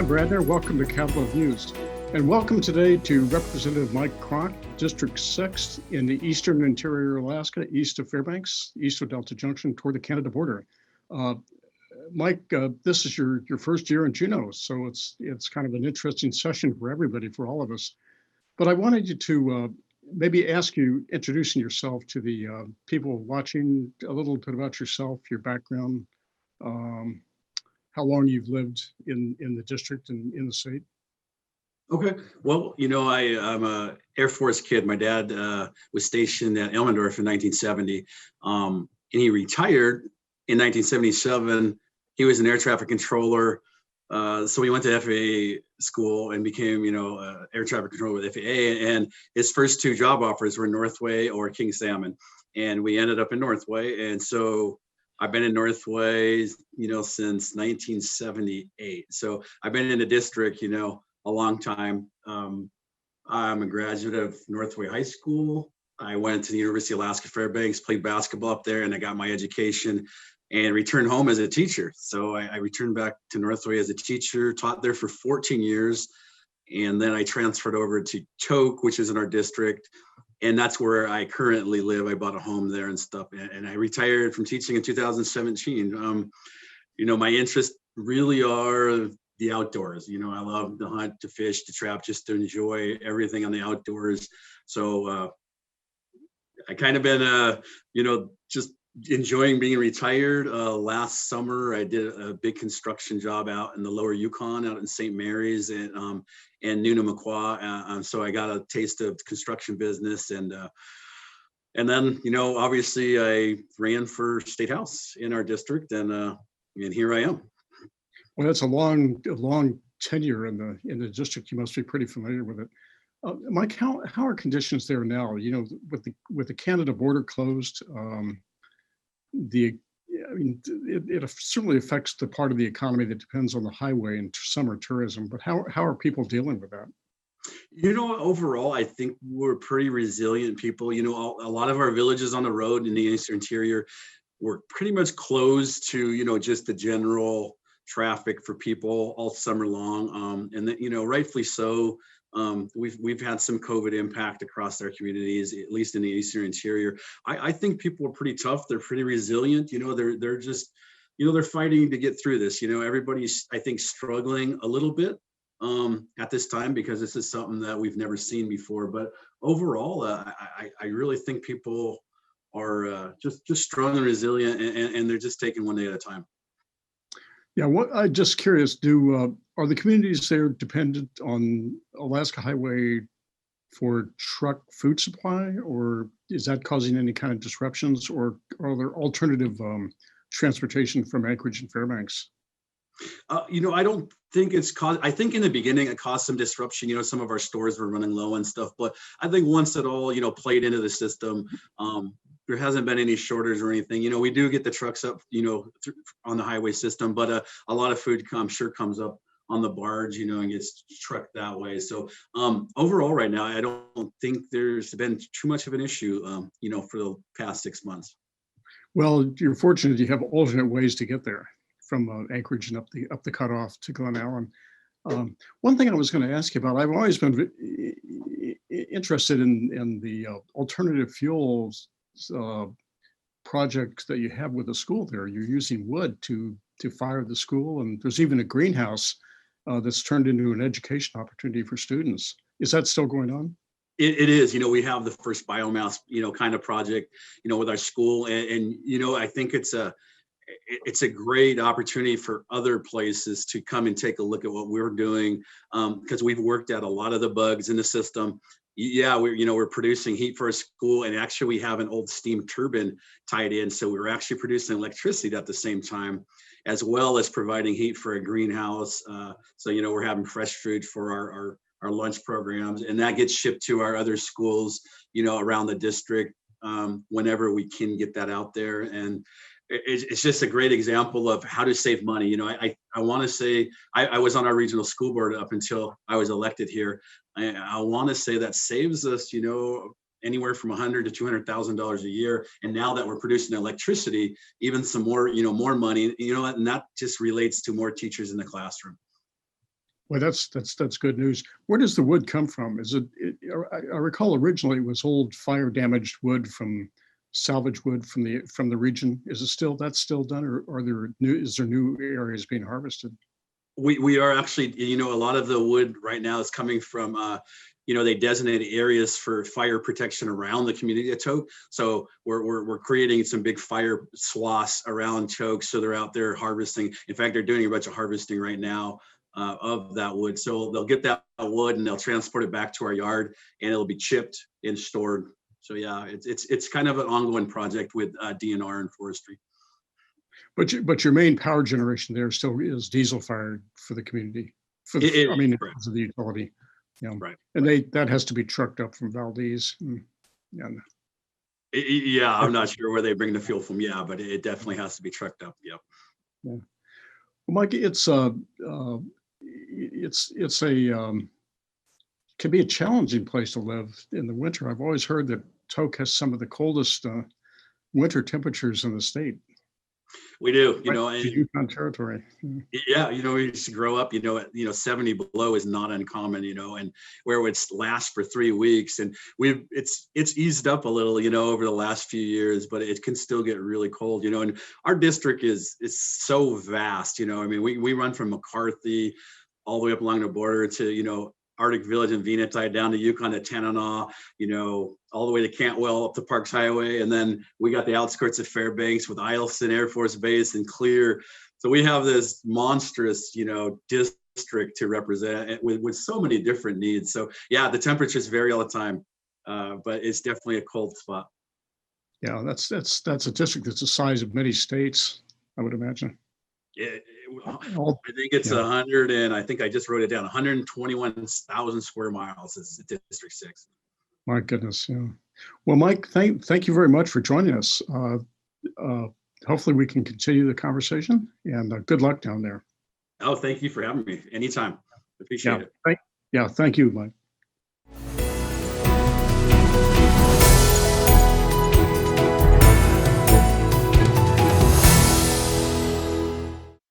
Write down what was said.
Tim Bradner. Welcome to Capital Views. And welcome today to Representative Mike Cronk, District 6 in the eastern interior Alaska, east of Fairbanks, east of Delta Junction, toward the Canada border. Mike, this is your first year in Juneau, so it's kind of an interesting session for everybody, for all of us. But I wanted you to maybe ask you, introducing yourself to the people watching, a little bit about yourself, your background, how long you've lived in the district and in the state. Okay. Well, I'm a Air Force kid. My dad was stationed at Elmendorf in 1970, and he retired in 1977. He was an air traffic controller. So he went to FAA school and became, air traffic controller with FAA. And his first two job offers were Northway or King Salmon. And we ended up in Northway. And so I've been in Northway, since 1978. So I've been in the district, a long time. I'm a graduate of Northway High School. I went to the University of Alaska Fairbanks, played basketball up there, and I got my education and returned home as a teacher. So I returned back to Northway as a teacher, taught there for 14 years. And then I transferred over to Choke, which is in our district. And that's where I currently live. I bought a home there and stuff. And I retired from teaching in 2017. My interests really are the outdoors. I love to hunt, to fish, to trap, just to enjoy everything on the outdoors. So I kind of been, just enjoying being retired. Last summer, I did a big construction job out in the lower Yukon, out in St. Mary's and Nunamaquan. So I got a taste of construction business, and then obviously I ran for state house in our district, and here I am. Well, that's a long tenure in the district. You must be pretty familiar with it. Mike, how are conditions there now? With the Canada border closed, it certainly affects the part of the economy that depends on the highway and summer tourism. But how are people dealing with that? Overall, I think we're pretty resilient people. A lot of our villages on the road in the eastern interior were pretty much closed to, just the general traffic for people all summer long. And that, rightfully so. We've had some COVID impact across our communities, at least in the eastern interior. I think people are pretty tough. They're pretty resilient. They're just, they're fighting to get through this. Everybody's, I think, struggling a little bit at this time because this is something that we've never seen before. But overall, I really think people are just strong and resilient, and they're just taking one day at a time. Yeah, I'm just curious, are the communities there dependent on Alaska Highway for truck food supply, or is that causing any kind of disruptions, or are there alternative transportation from Anchorage and Fairbanks? I don't think it's caused. I think in the beginning it caused some disruption. Some of our stores were running low and stuff, but I think once it all, played into the system, there hasn't been any shortage or anything. We do get the trucks up, on the highway system, but a lot of food comes up on the barge, and gets trucked that way. So overall, right now, I don't think there's been too much of an issue, for the past 6 months. Well, you're fortunate you have alternate ways to get there from Anchorage and up the cutoff to Glen Allen. One thing I was going to ask you about, I've always been interested in the alternative fuels projects that you have with the school there. You're using wood to fire the school, and there's even a greenhouse that's turned into an education opportunity for students. Is that still going on? It is. We have the first biomass, kind of project, with our school, and I think it's a great opportunity for other places to come and take a look at what we're doing, because we've worked at a lot of the bugs in the system. Yeah, we're producing heat for a school, and actually we have an old steam turbine tied in, so we're actually producing electricity at the same time, as well as providing heat for a greenhouse. So we're having fresh food for our lunch programs, and that gets shipped to our other schools, around the district, whenever we can get that out there. And it's just a great example of how to save money. I want to say I was on our regional school board up until I was elected here. I want to say that saves us, anywhere from $100,000 to $200,000 a year. And now that we're producing electricity, even some more, more money, and that just relates to more teachers in the classroom. Well, that's good news. Where does the wood come from? I recall originally it was old fire damaged wood from salvage wood from the region. Is it still that's still done, or is there new areas being harvested? We are actually, a lot of the wood right now is coming from, they designated areas for fire protection around the community of Choke. So we're creating some big fire swaths around Choke. So they're out there harvesting. In fact, they're doing a bunch of harvesting right now of that wood. So they'll get that wood and they'll transport it back to our yard, and it'll be chipped and stored. So yeah, it's kind of an ongoing project with DNR and forestry. But your main power generation there still is diesel fired for the community. Because of the utility. Yeah. Right. And that has to be trucked up from Valdez. Yeah. Yeah, I'm not sure where they bring the fuel from. Yeah, but it definitely has to be trucked up. Yep. Yeah. Well, Mike, it's a can be a challenging place to live in the winter. I've always heard that Tok has some of the coldest winter temperatures in the state. We do, and Yukon territory. Yeah, we used to grow up, 70 below is not uncommon, and where it would last for 3 weeks. And it's eased up a little, over the last few years, but it can still get really cold, and our district is so vast, we run from McCarthy all the way up along the border to, Arctic Village and Venati down to Yukon to Tanana, all the way to Cantwell up the Parks Highway. And then we got the outskirts of Fairbanks with Eielson Air Force Base and Clear. So we have this monstrous, district to represent with so many different needs. So yeah, the temperatures vary all the time, but it's definitely a cold spot. Yeah, that's a district that's the size of many states, I would imagine. Yeah, I think it's 100, and I think I just wrote it down. 121,000 square miles is District 6. My goodness, yeah. Well, Mike, thank you very much for joining us. Hopefully, we can continue the conversation. And good luck down there. Oh, thank you for having me. Anytime. Appreciate it. Thank you, Mike.